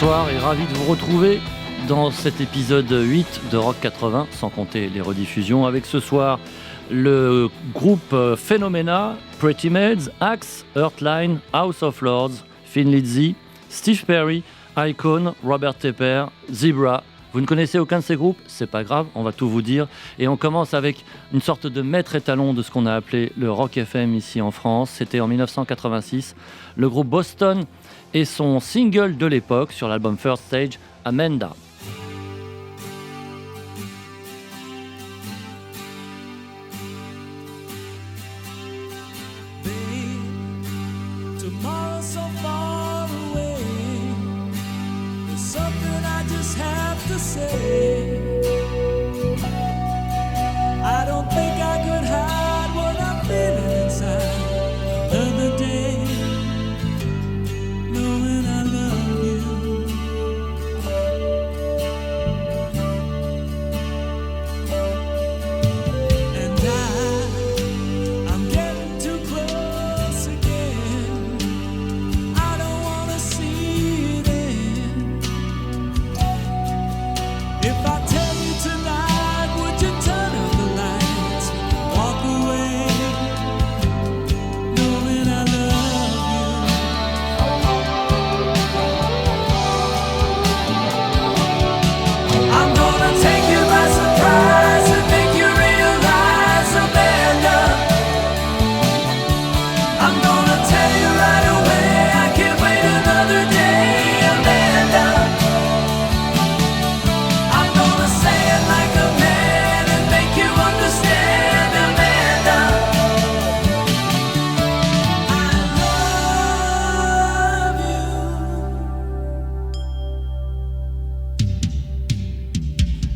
Bonsoir et ravi de vous retrouver dans cet épisode 8 de Rock 80, sans compter les rediffusions, avec ce soir le groupe Phenomena, Pretty Maids, Axe, Earthline, House of Lords, Thin Lizzy, Steve Perry, Icon, Robert Tepper, Zebra. Vous ne connaissez aucun de ces groupes? C'est pas grave, on va tout vous dire. Et on commence avec une sorte de maître étalon de ce qu'on a appelé le Rock FM ici en France. C'était en 1986. Le groupe Boston et son single de l'époque sur l'album First Stage, Amanda. I don't think I could hide what I'm feeling inside another day, knowing I love you. And I'm getting too close again. I don't wanna see it end. If I tell you tonight, would you turn up the lights, walk away, knowing I love you? I'm gonna take you by surprise and make you realize, Amanda. I'm gonna tell you right away, I can't wait another day, Amanda. I'm gonna say it like a man and make you understand, Amanda. I love you.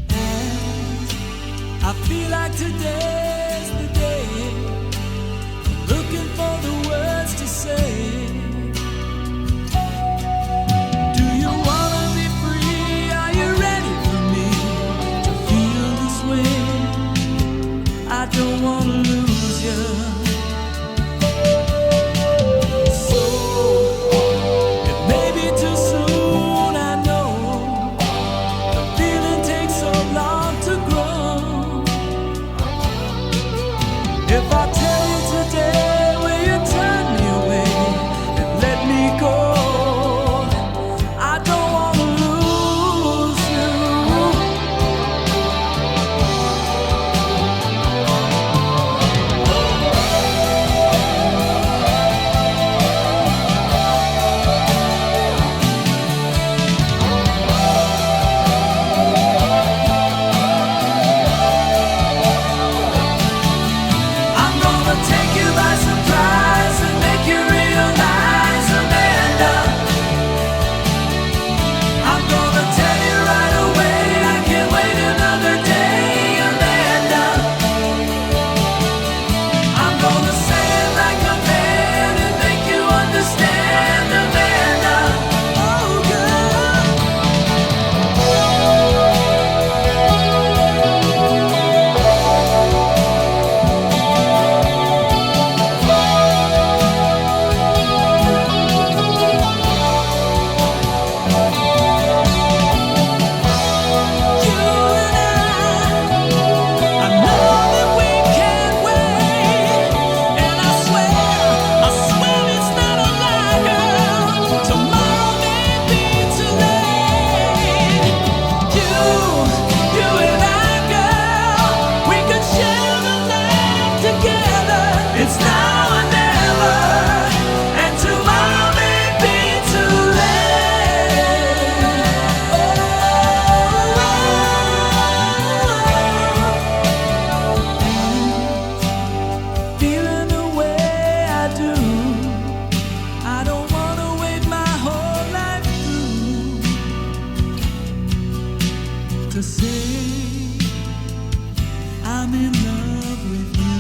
And I feel like today's the day. I'm looking for the words to say. Do you wanna be free? Are you ready for me to feel this way? I don't wanna lose you. So it may be too soon, I know. The feeling takes so long to grow. If I tell you today, will you turn me away and let me go? I don't wanna lose you. I'm gonna take you by surprise and make you realize, Amanda. I'm gonna tell you right away, I can't wait another day, Amanda. I'm gonna say it like a man and make you understand, Amanda. Oh, girl. You and I know that we can't wait, and I swear it's not a lie, girl. Tomorrow may be too late. You and I, girl, we could share a life together. It's now or never, and tomorrow may be too late. Feeling the way I do, I don't wanna wait my whole life through to say I'm in love with you.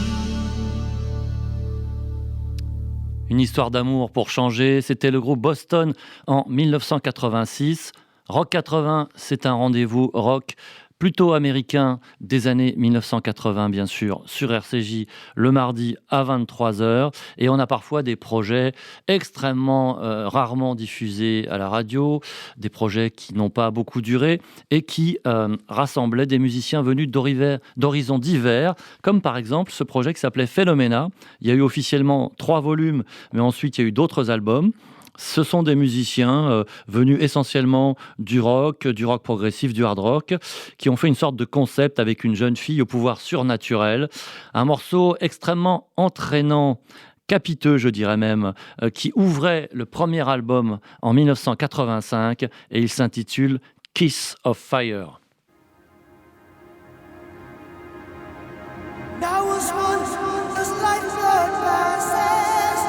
Une histoire d'amour pour changer, c'était le groupe Boston en 1986. Rock 80, c'est un rendez-vous rock plutôt américain des années 1980, bien sûr, sur RCJ, le mardi à 23 heures. Et on a parfois des projets extrêmement rarement diffusés à la radio, des projets qui n'ont pas beaucoup duré et qui rassemblaient des musiciens venus d'horizons divers, comme par exemple ce projet qui s'appelait Phenomena. Il y a eu officiellement 3 volumes, mais ensuite il y a eu d'autres albums. Ce sont des musiciens venus essentiellement du rock progressif, du hard rock, qui ont fait une sorte de concept avec une jeune fille au pouvoir surnaturel. Un morceau extrêmement entraînant, capiteux, je dirais même, qui ouvrait le premier album en 1985 et il s'intitule Kiss of Fire. Now was once as light flood passes,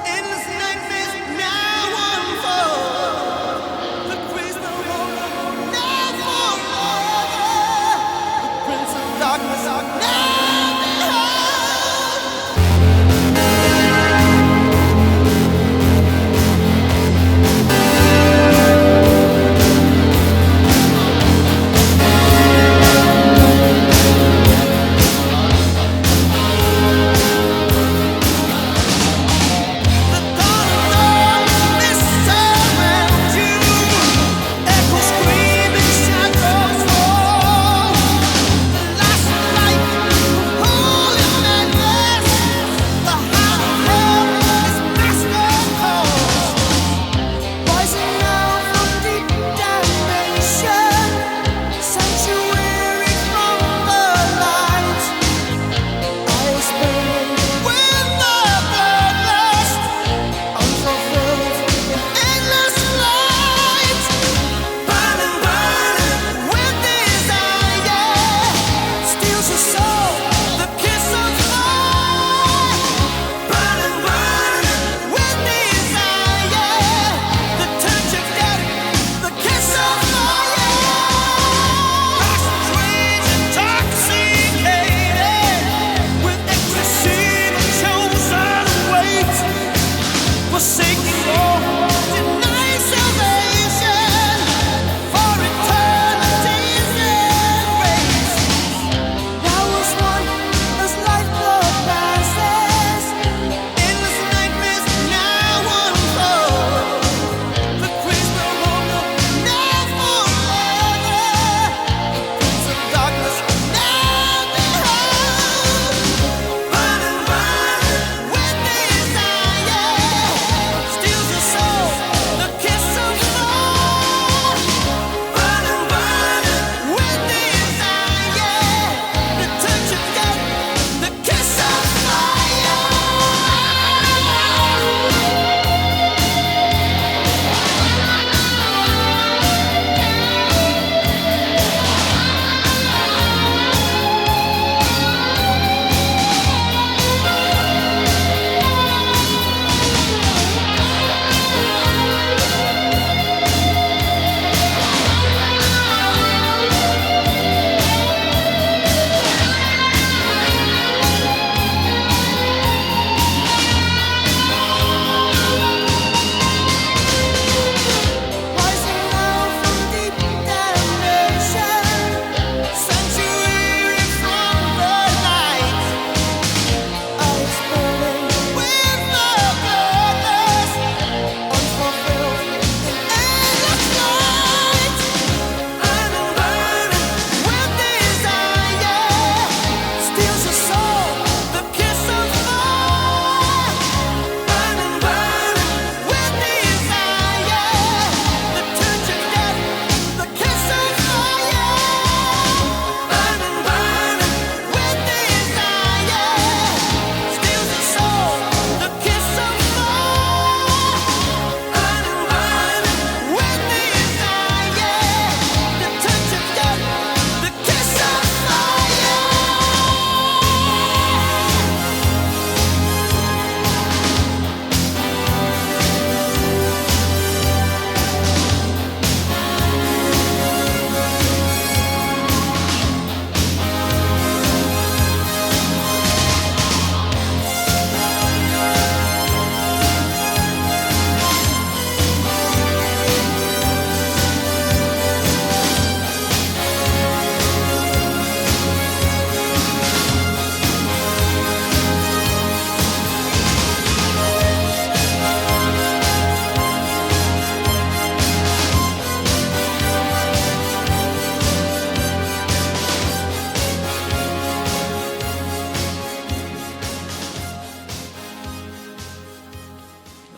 endless nightmares now unfold. The craze no longer, now forever. The prince of darkness now behold.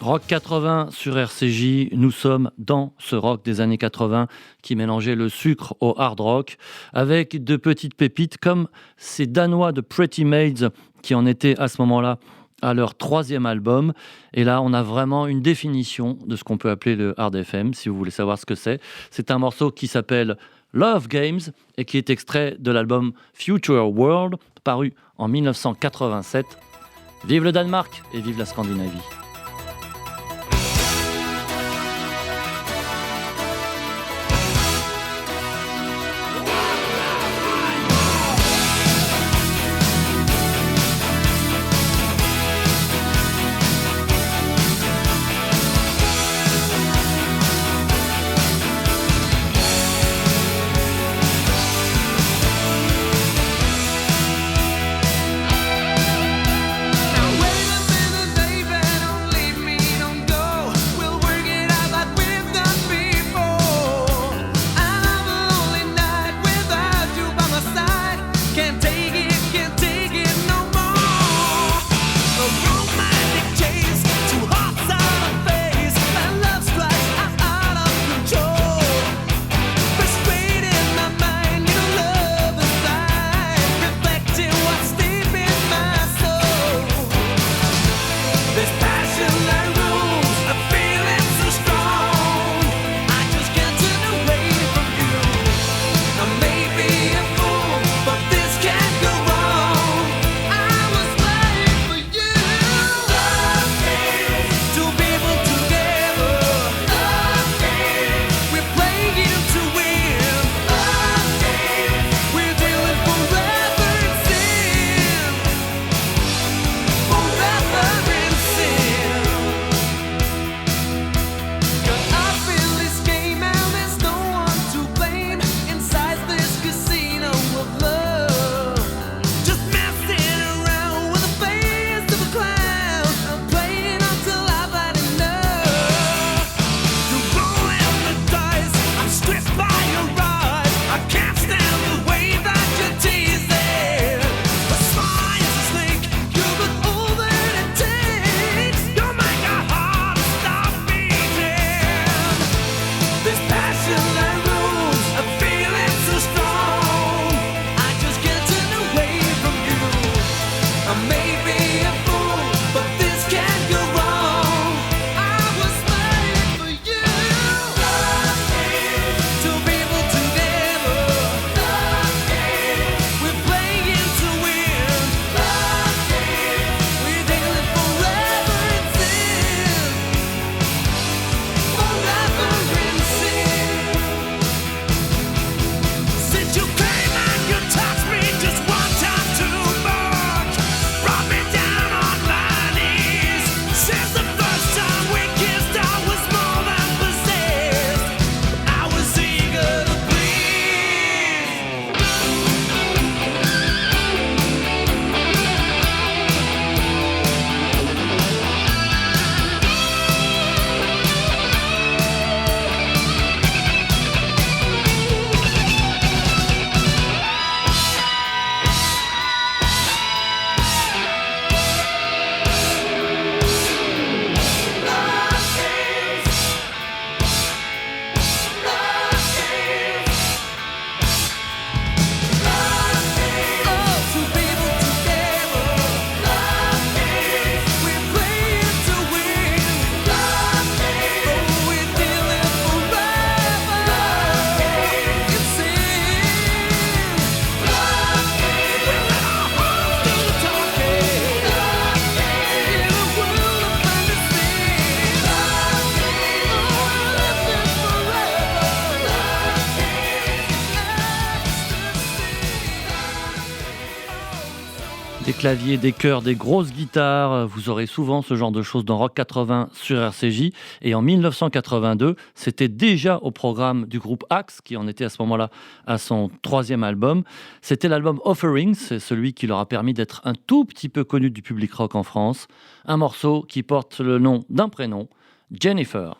Rock 80 sur RCJ, nous sommes dans ce rock des années 80 qui mélangeait le sucre au hard rock avec de petites pépites comme ces Danois de Pretty Maids qui en étaient à ce moment-là à leur 3e album. Et là, on a vraiment une définition de ce qu'on peut appeler le hard FM, si vous voulez savoir ce que c'est. C'est un morceau qui s'appelle Love Games et qui est extrait de l'album Future World, paru en 1987. Vive le Danemark et vive la Scandinavie. Des claviers, des chœurs, des grosses guitares, vous aurez souvent ce genre de choses dans Rock 80 sur RCJ. Et en 1982, c'était déjà au programme du groupe Axe, qui en était à ce moment-là à son 3e album. C'était l'album Offering, c'est celui qui leur a permis d'être un tout petit peu connu du public rock en France. Un morceau qui porte le nom d'un prénom, Jennifer.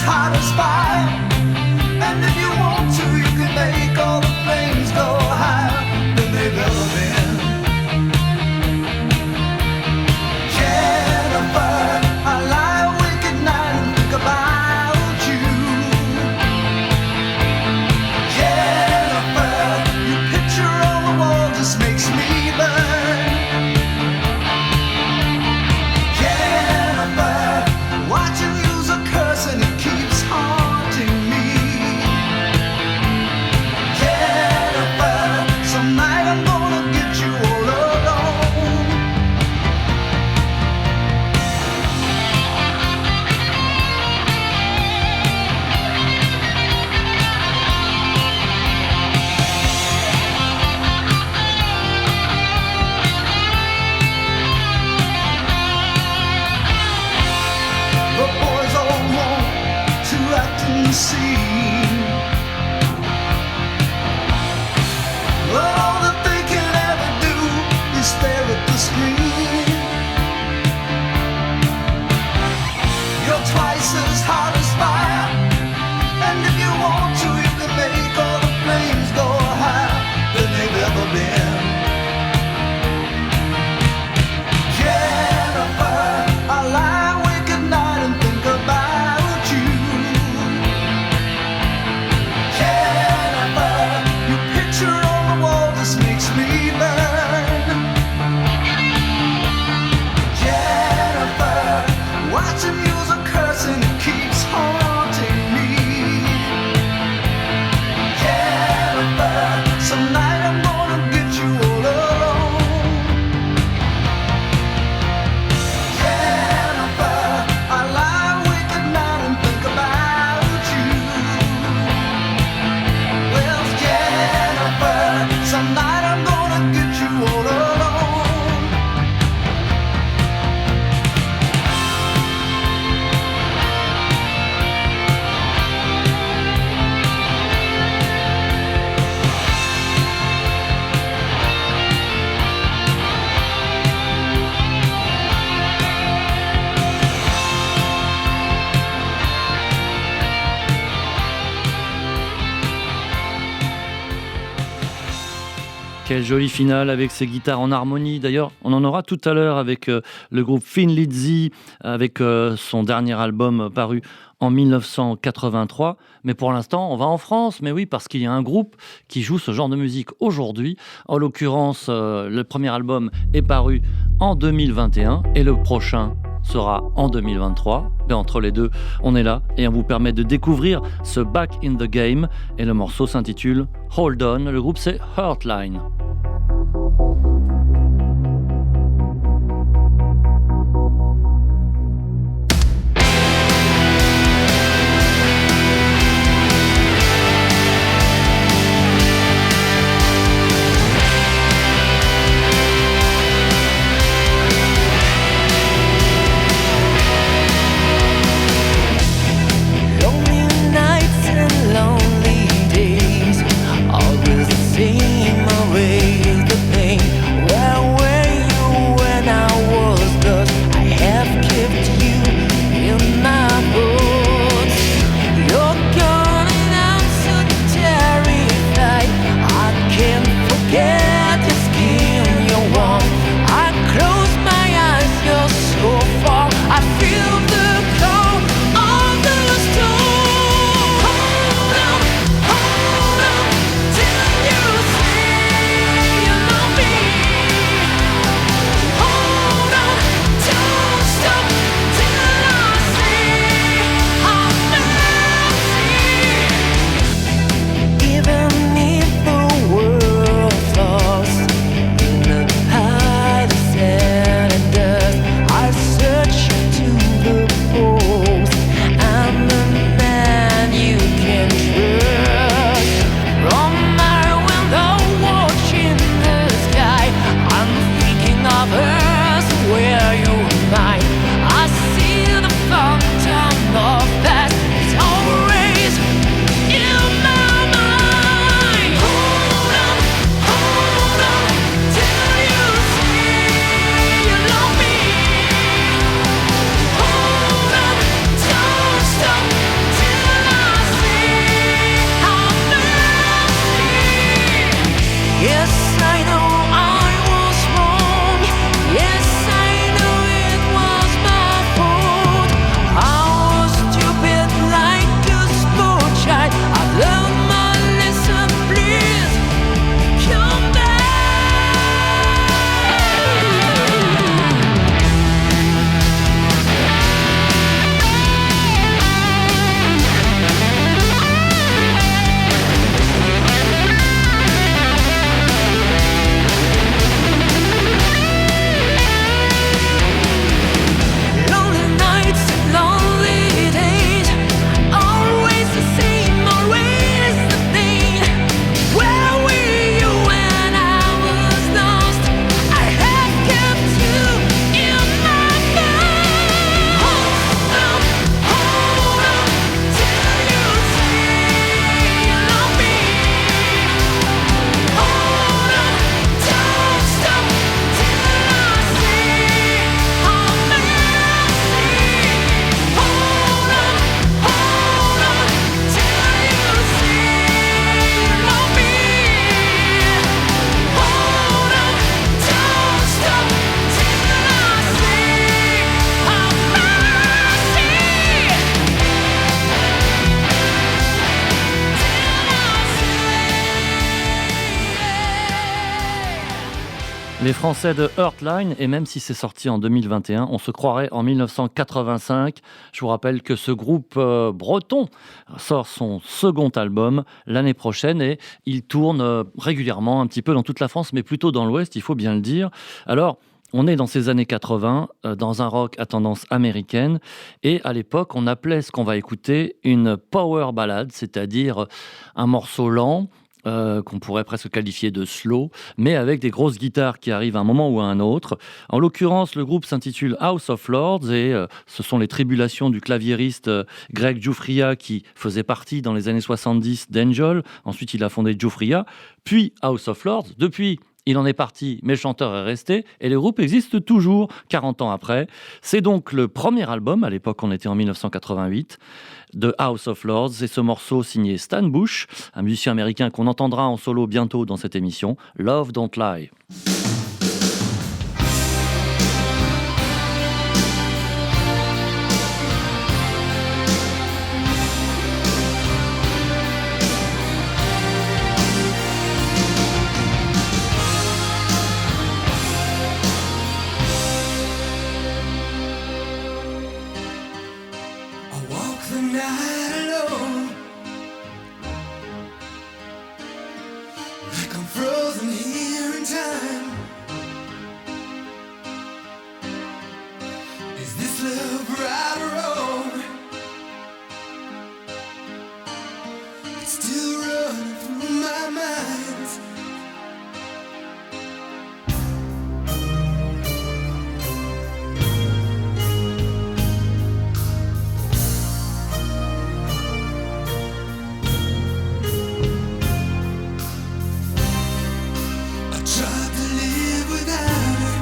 hot as fire. And if you want to, you can make all the flames go higher than they've ever been. Jennifer, I lie awake at night and think about you. Jennifer, your picture on the wall just makes me burn. Jennifer, watching you's a curse and it keeps haunting me. Jennifer, some night I'm gonna get you all alone. The boys all want to act and see. But all that they can ever do is stare at the screen. You're twice as hot as fire. And if you want to, you can make all the flames go higher than they've ever been. Jennifer, I lie awake at night and think about you. Jennifer, your picture on the wall just makes me burn. Jennifer, watching you's a curse and it keeps haunting me. Jennifer, some night I'm gonna get you all alone. Jennifer, I lie awake at night and think about you. Well, Jennifer, some night I'm gonna get you all alone. Quelle jolie finale avec ces guitares en harmonie. D'ailleurs, on en aura tout à l'heure avec le groupe Thin Lizzy, avec son dernier album paru en 1983. Mais pour l'instant, on va en France. Mais oui, parce qu'il y a un groupe qui joue ce genre de musique aujourd'hui. En l'occurrence, le premier album est paru en 2021 et le prochain sera en 2023. Mais entre les deux, on est là et on vous permet de découvrir ce Back in the Game. Et le morceau s'intitule Hold On. Le groupe, c'est Hurtline. Lonely nights and lonely days, always the same away. Les Français de Heartline, et même si c'est sorti en 2021, on se croirait en 1985. Je vous rappelle que ce groupe breton sort son second album l'année prochaine et il tourne régulièrement un petit peu dans toute la France, mais plutôt dans l'Ouest, il faut bien le dire. Alors, on est dans ces années 80, dans un rock à tendance américaine, et à l'époque, on appelait ce qu'on va écouter une power ballad, c'est-à-dire un morceau lent, qu'on pourrait presque qualifier de slow, mais avec des grosses guitares qui arrivent à un moment ou à un autre. En l'occurrence, le groupe s'intitule House of Lords et ce sont les tribulations du claviériste Greg Giuffria qui faisait partie dans les années 70 d'Angel. Ensuite, il a fondé Giuffria, puis House of Lords. Depuis, il en est parti, mais le chanteur est resté, et le groupe existe toujours, 40 ans après. C'est donc le premier album, à l'époque on était en 1988, de House of Lords, et ce morceau signé Stan Bush, un musicien américain qu'on entendra en solo bientôt dans cette émission, Love Don't Lie. I walk the night alone, like I'm frozen here in time. Is this love right or wrong? It's still running through my mind. I tried to live without her.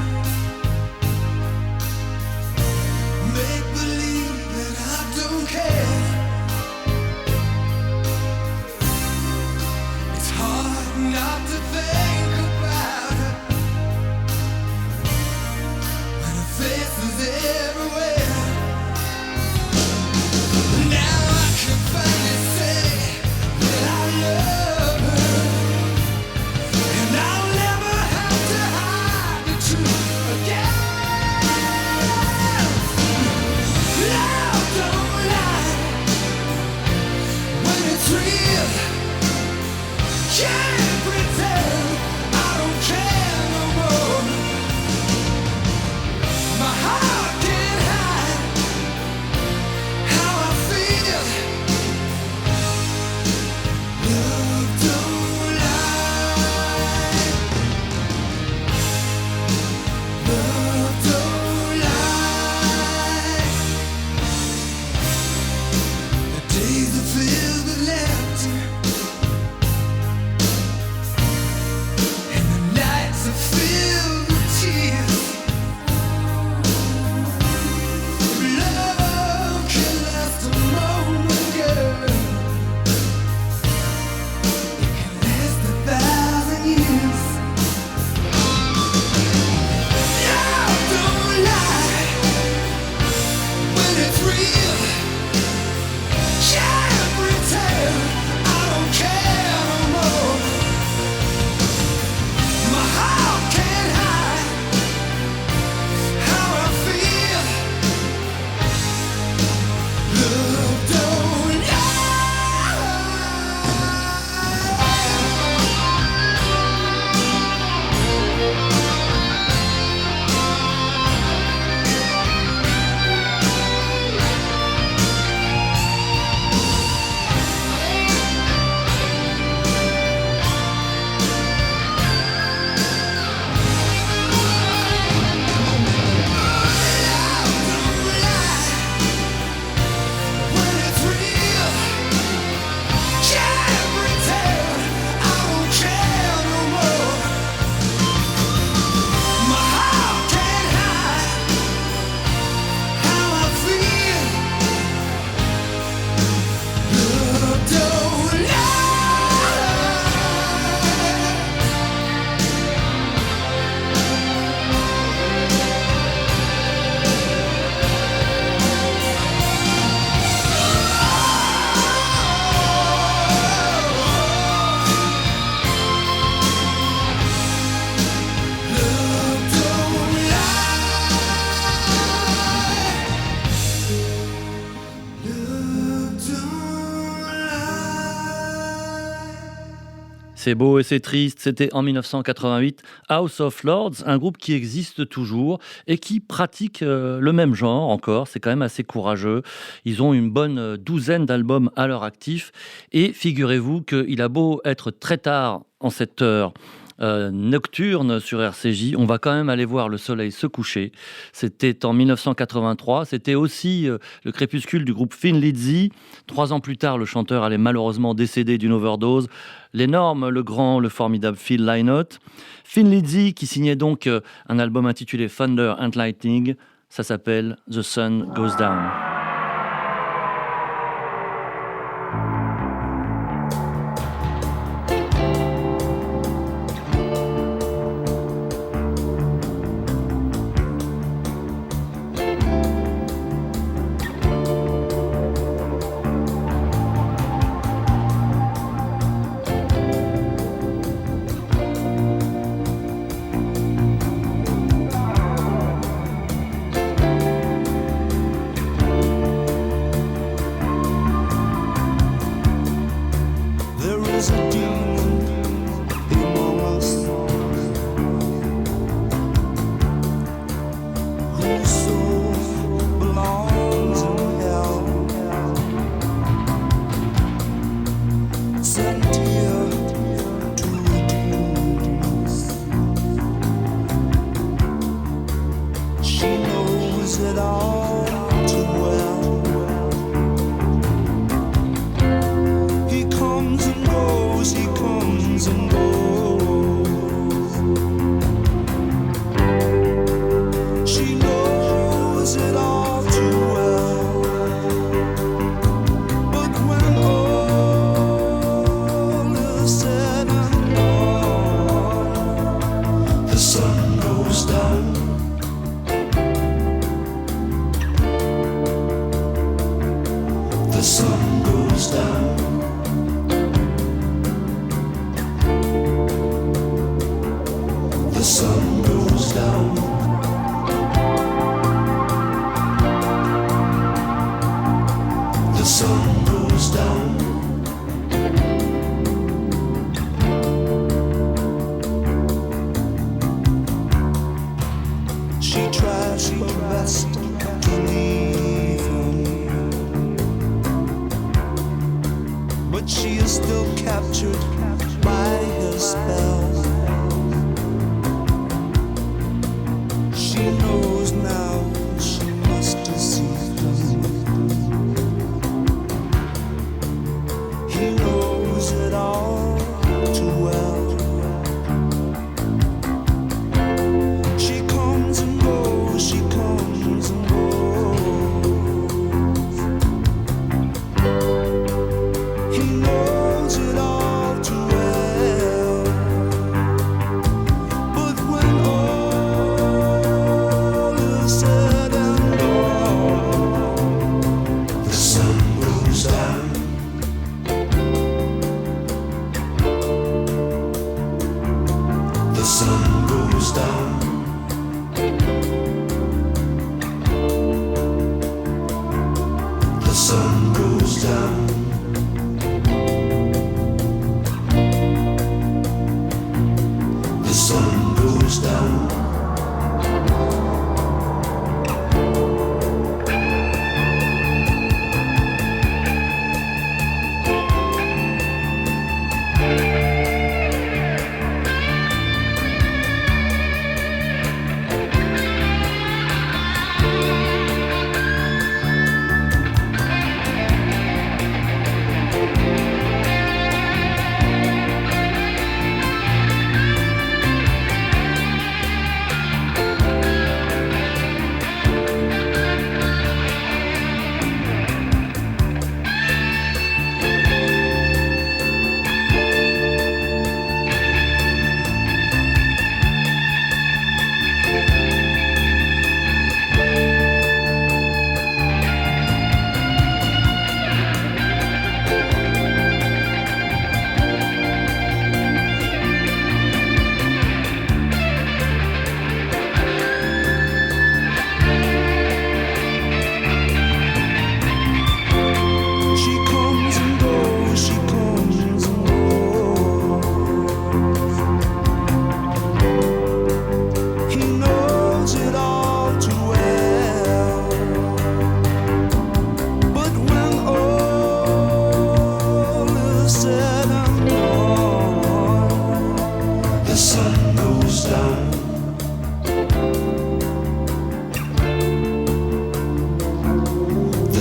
C'est beau et c'est triste, c'était en 1988, House of Lords, un groupe qui existe toujours et qui pratique le même genre encore, c'est quand même assez courageux. Ils ont une bonne douzaine d'albums à leur actif et figurez-vous qu'il a beau être très tard en cette heure nocturne sur RCJ, on va quand même aller voir le soleil se coucher. C'était en 1983, c'était aussi le crépuscule du groupe Thin Lizzy. 3 ans plus tard, le chanteur allait malheureusement décéder d'une overdose. L'énorme, le grand, le formidable Phil Lynott. Thin Lizzy qui signait donc un album intitulé Thunder and Lightning, ça s'appelle The Sun Goes Down. He knows it all.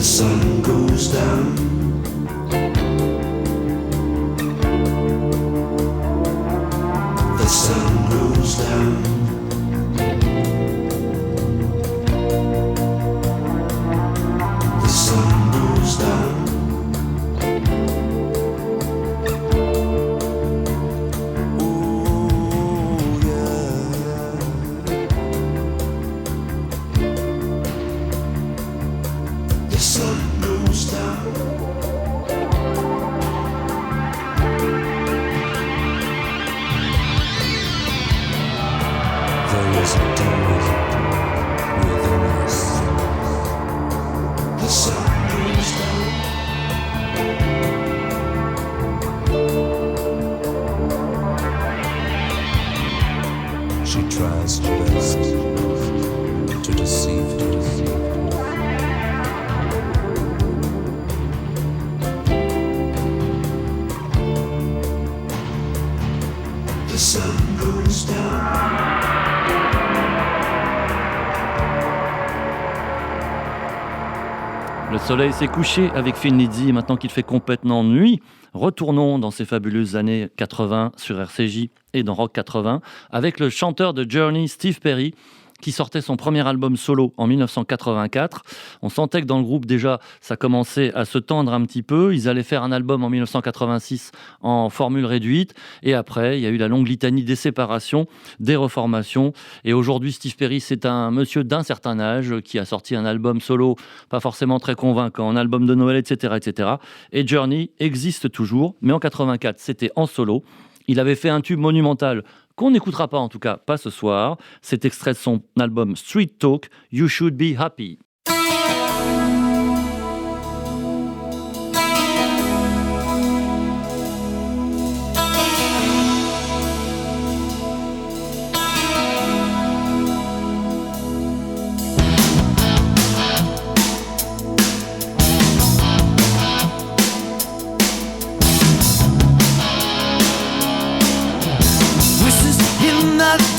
sun goes down. The sun goes down. The sun goes down. She tries her best to deceive you. The sun goes down. Le soleil s'est couché avec Thin Lizzy, maintenant qu'il fait complètement nuit. Retournons dans ces fabuleuses années 80 sur RCJ et dans Rock 80 avec le chanteur de Journey, Steve Perry, qui sortait son premier album solo en 1984. On sentait que dans le groupe, déjà, ça commençait à se tendre un petit peu. Ils allaient faire un album en 1986 en formule réduite. Et après, il y a eu la longue litanie des séparations, des reformations. Et aujourd'hui, Steve Perry, c'est un monsieur d'un certain âge qui a sorti un album solo, pas forcément très convaincant, un album de Noël, etc., etc. Et Journey existe toujours, mais en 84, c'était en solo. Il avait fait un tube monumental qu'on n'écoutera pas, en tout cas pas ce soir. C'est extrait de son album Street Talk, You Should Be Happy.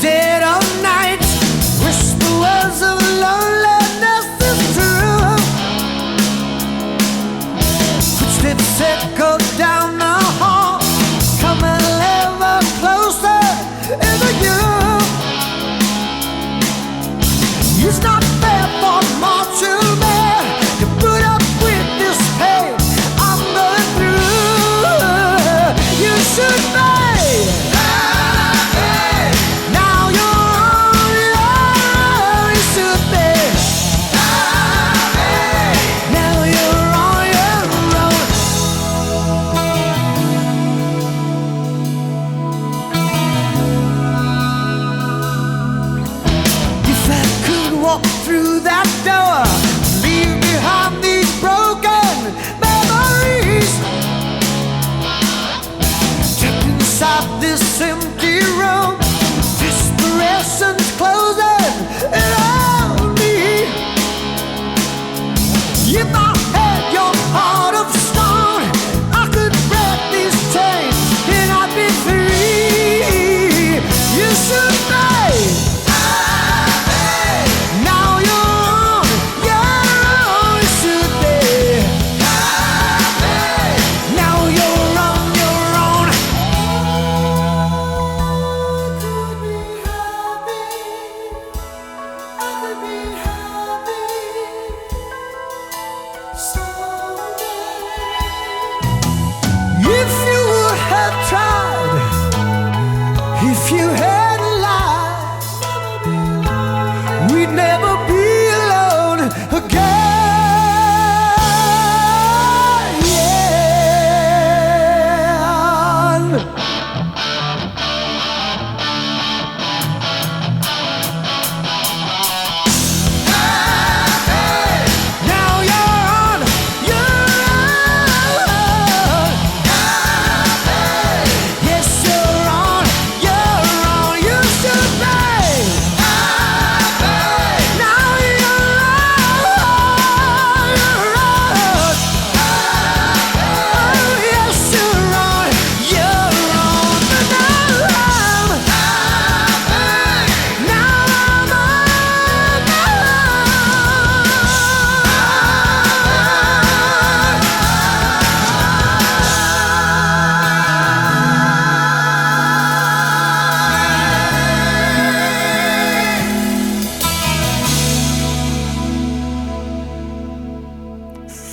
Dead of night, whisperers of loneliness is true. Footsteps echo down the hall, coming ever closer into you. It's not fair for mortal man to put up with this pain I'm going through. You should be. Through that door, leave behind these broken memories. Deep inside this empty room, desperation's closing in on me. If I had your heart of stone, I could break these chains and I'd be free. You should be.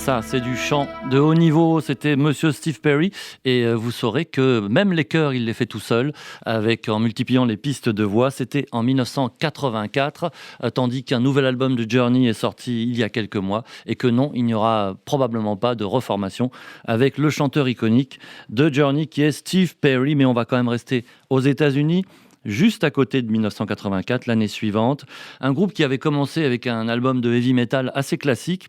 Ça, c'est du chant de haut niveau. C'était Monsieur Steve Perry. Et vous saurez que même les chœurs, il les fait tout seul, en multipliant les pistes de voix. C'était en 1984, tandis qu'un nouvel album de Journey est sorti il y a quelques mois. Et que non, il n'y aura probablement pas de reformation avec le chanteur iconique de Journey qui est Steve Perry. Mais on va quand même rester aux États-Unis. Juste à côté de 1984, l'année suivante, un groupe qui avait commencé avec un album de heavy metal assez classique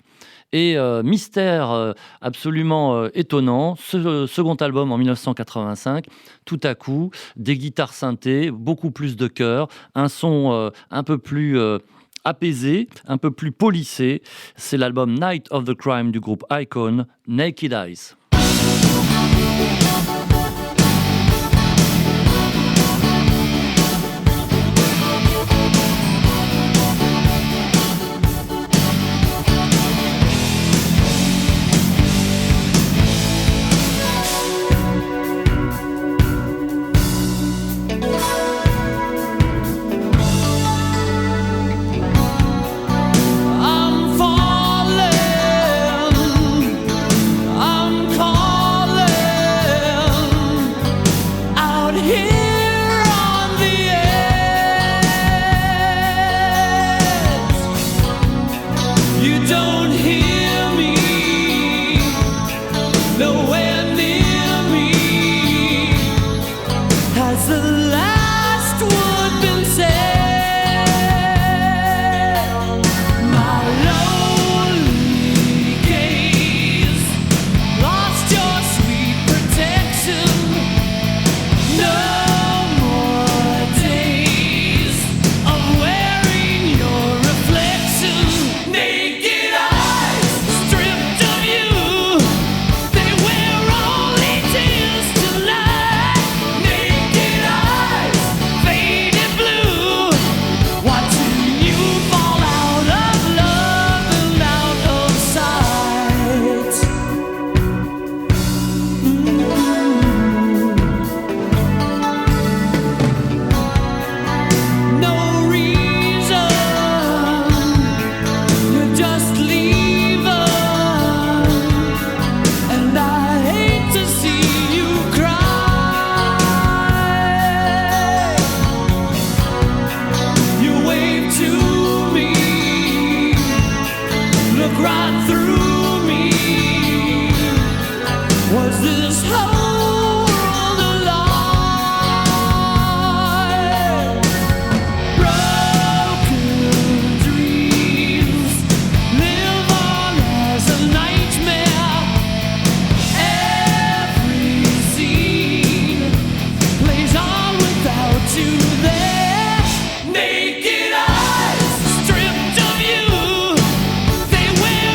et mystère absolument étonnant, ce second album en 1985, tout à coup, des guitares synthés, beaucoup plus de chœurs, un son un peu plus apaisé, un peu plus polissé. C'est l'album Night of the Crime du groupe Icon, Naked Eyes. I'm falling, I'm calling out here on the edge. You don't hear me, nowhere near me. Has the last word been said? My lonely gaze lost your sweet protection. No more days of wearing your reflection. Naked eyes stripped of you, they wear only tears tonight. Naked eyes, faded blue, watching you fall out of love and out of sight. No reason, you just leave us, and I hate to see you cry. You wave to me, look right through me. Was this whole world a lie? Broken dreams live on as a nightmare. Every scene plays on without you there. Naked eyes stripped of you, they wear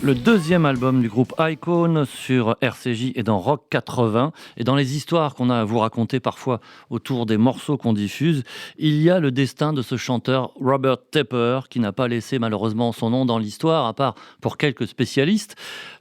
Le deuxième album du groupe Icon sur RCJ et dans Rock 80. Et dans les histoires qu'on a à vous raconter parfois autour des morceaux qu'on diffuse, il y a le destin de ce chanteur Robert Tepper qui n'a pas laissé malheureusement son nom dans l'histoire, à part pour quelques spécialistes.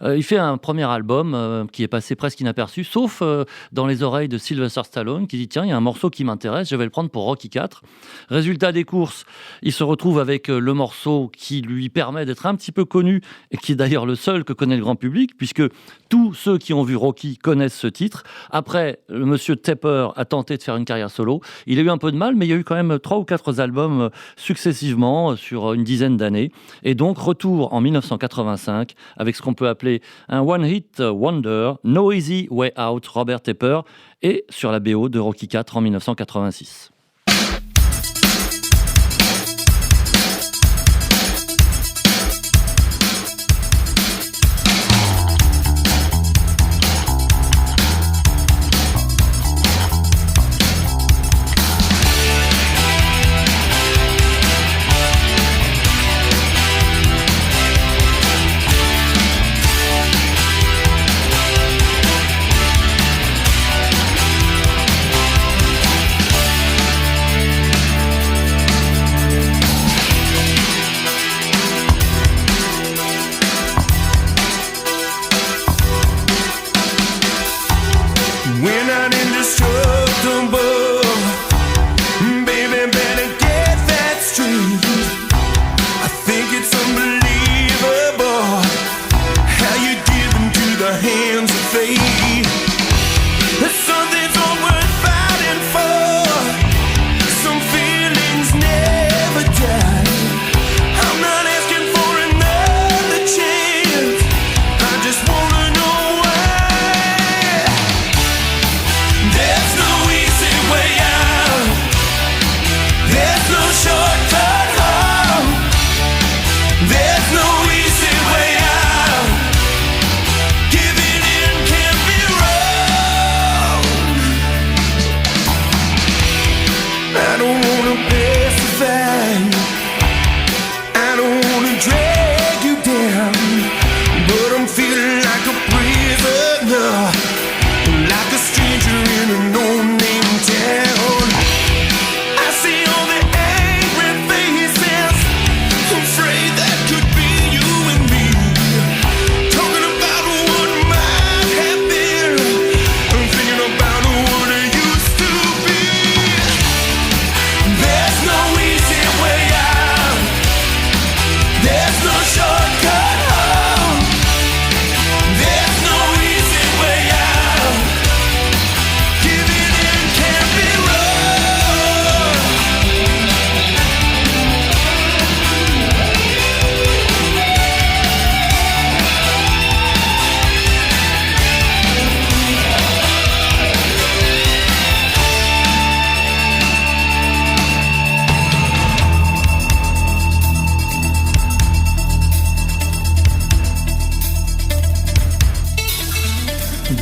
Il fait un premier album qui est passé presque inaperçu, sauf dans les oreilles de Sylvester Stallone qui dit tiens, il y a un morceau qui m'intéresse, je vais le prendre pour Rocky IV. Résultat des courses, il se retrouve avec le morceau qui lui permet d'être un petit peu connu et qui est d'ailleurs le seul que connaît le grand public, puisque tous ceux qui ont vu Rocky connaissent ce titre. Après, le monsieur Tepper a tenté de faire une carrière solo. Il a eu un peu de mal, mais il y a eu quand même 3 ou 4 albums successivement sur une dizaine d'années. Et donc, retour en 1985 avec ce qu'on peut appeler un one-hit wonder, No Easy Way Out, Robert Tepper, et sur la BO de Rocky IV en 1986.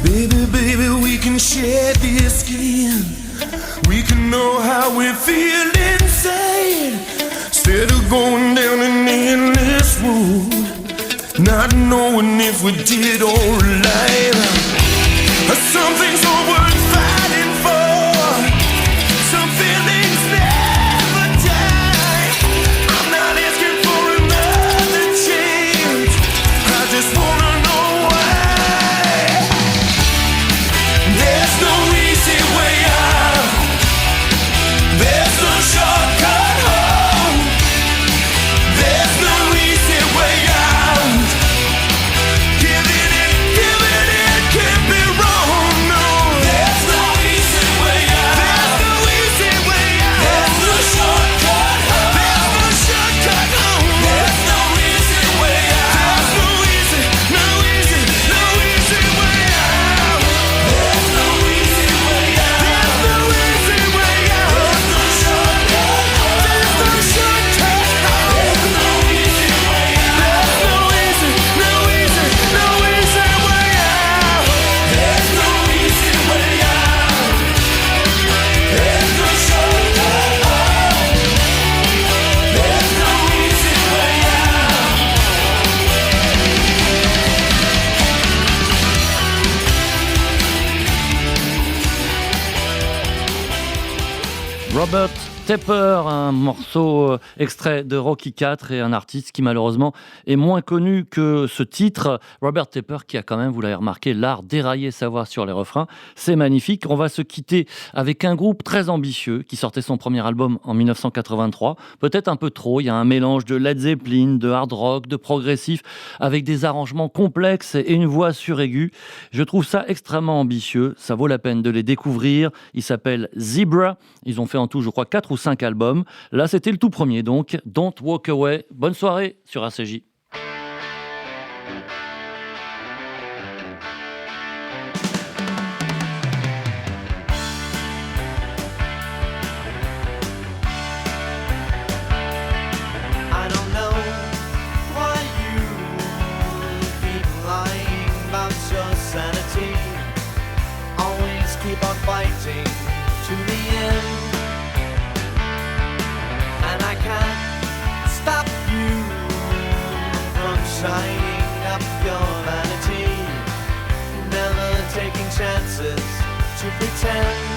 Baby, baby, we can share this skin. We can know how we feel inside. Instead of going down an endless road, not knowing if we did alright. Some things are worth fighting for. Some feelings never die. I'm not asking for another chance. I just wanna know why. There's no easy way out. There's no shortcut home. There's no easy way out. Giving it can't be wrong. No, there's Robert Tepper, un morceau extrait de Rocky IV et un artiste qui malheureusement est moins connu que ce titre. Robert Tepper qui a quand même, vous l'avez remarqué, l'art d'érailler sa voix sur les refrains. C'est magnifique. On va se quitter avec un groupe très ambitieux qui sortait son premier album en 1983. Peut-être un peu trop, il y a un mélange de Led Zeppelin, de hard rock, de progressif avec des arrangements complexes et une voix suraiguë. Je trouve ça extrêmement ambitieux. Ça vaut la peine de les découvrir. Ils s'appellent Zebra. Ils ont fait en tout, je crois, 4 ou 5 albums. Là, c'était le tout premier, donc. Don't Walk Away. Bonne soirée sur RCJ. Shining up your vanity, never taking chances to pretend